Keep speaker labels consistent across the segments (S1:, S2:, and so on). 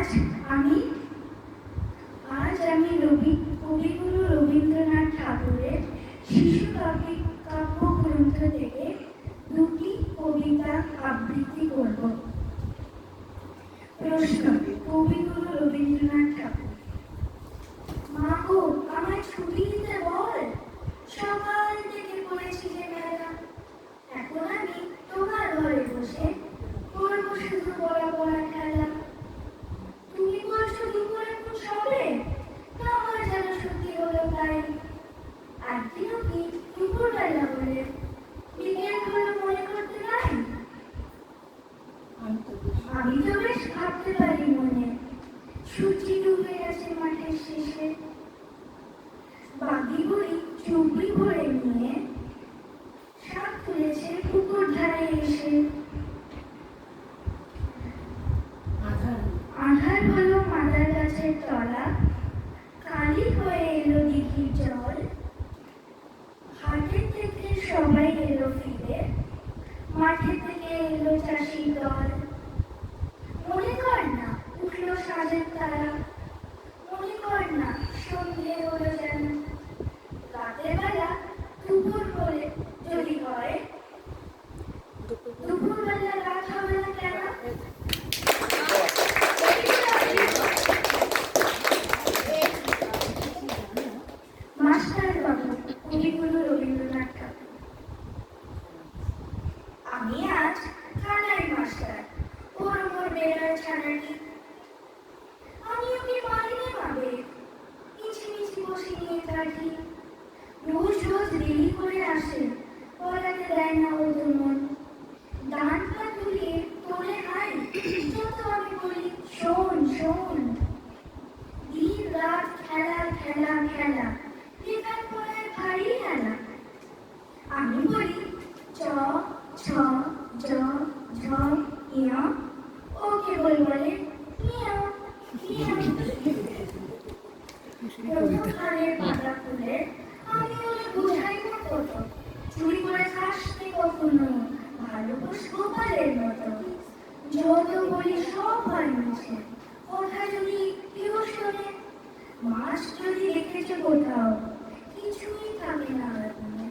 S1: আজ আমি আজ আমি কবিগুরু রবীন্দ্রনাথ ঠাকুরের শিশু কাব্য গ্রন্থ থেকে দুটি কবিতা আবৃত্তি করব। প্রশ্ন: কবিগুরু রবীন্দ্রনাথ ঠাকুর। মা গো, আমায় ছুটি দিতে বল, সকাল থেকে পড়েছি যে মেলা। এখন আমি তোমার ঘরে বসে করবো শুধু পড়া পড়া খেলা। তুমি বলছো দুপুর এখন সবে, তা আমার যেন সত্যি হলো তাই। একদিনও কি দুপুরবেলা বলে বিকেল হলো মনে করতে নাই? আমি তো বেশ ভাবতে পারি মনে, সূর্য ডুবে গেছে মাঠের শেষে। বাকি বুড়ি চুবড়ি ভরে নিয়ে শাক তুলেছে পুকুর ধারে এসে। আঁধার হলো মাদার গাছের তলা, কালি হয়ে এলো দিঘির জল। হাটের থেকে সবাই এলো ফিরে, মাঠে থেকে এলো চাষির দল। মনে কর না উঠলো সাজের তারা, মনে কর না সন্ধে হলো যেন। রাতের বেলা দুপুর বলে যদি হয়, দুপুরবেলা রাত হবে না কেন? মাস্টার বাবু, কবিগুরু রবীন্দ্রনাথ ঠাকুর। আমি আজ কানাই মাস্টার, ওর ওপর বেড়ার ছানাটি। আমি ওকে মারিনে পাবে, মিছিমিছি বসে নিয়ে কাটি। রোজ রোজ দেরি করে আসে, পড়াতে দেয় না ও তো মন। ডান পা তুলিয়ে তোলে হাই, যত আমি বলি শোন শোন। দিন রাত খেলা খেলা খেলা, লেখার পড়ায় ভারী খেলা। আমি বলি চ ছ জ ঝ ইয়া, ও কেবল বলে মিয়া মিয়া। প্রথমকালের পাতা ফুলে আমি ওকে বোঝাই না কত, চুরি করে খাসতে কখনো ভালোবাস গোপালের মতো। যত বলি সব হয় মুছে, কথা যদি কেউ শোনে। মাছ যদি দেখেছে কোথাও, কিছুই থাকে না মনে।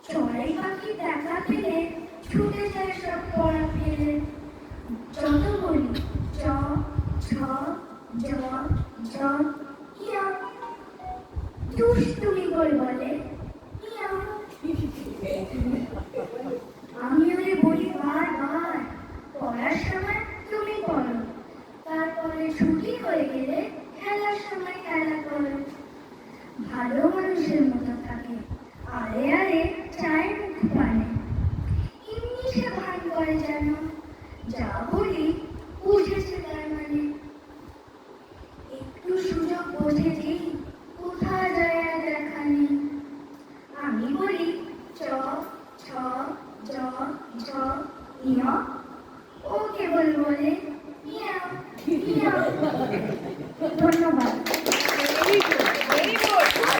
S1: চড়াই পাখি দেখা পেলে ছুটে যায় সব পড়া ফেলে। যত বলি চ ছ জ ঝ ইয়া, দুষ্টুমি করে বলে ইয়া। আমি ওকে বলি বারবার, পড়ার সময় তুমি পড়ো, তারপরে ছুটি হয়ে গেলে খেলার সময় খেলা করো। ভালো মানুষের মতো থাকে, আরে আরে চায় মুখ পানে। এমনি সে ভান করে যেন যা বলি বুঝেছে তার মানে। একটু সুযোগ বোঝে যেই কোথা যায় আর দেখা নেই। আমি বলি চ ছ জ ঝ ইয়া, ও কেবল বলে মিয়া মিয়া। ধন্যবাদ।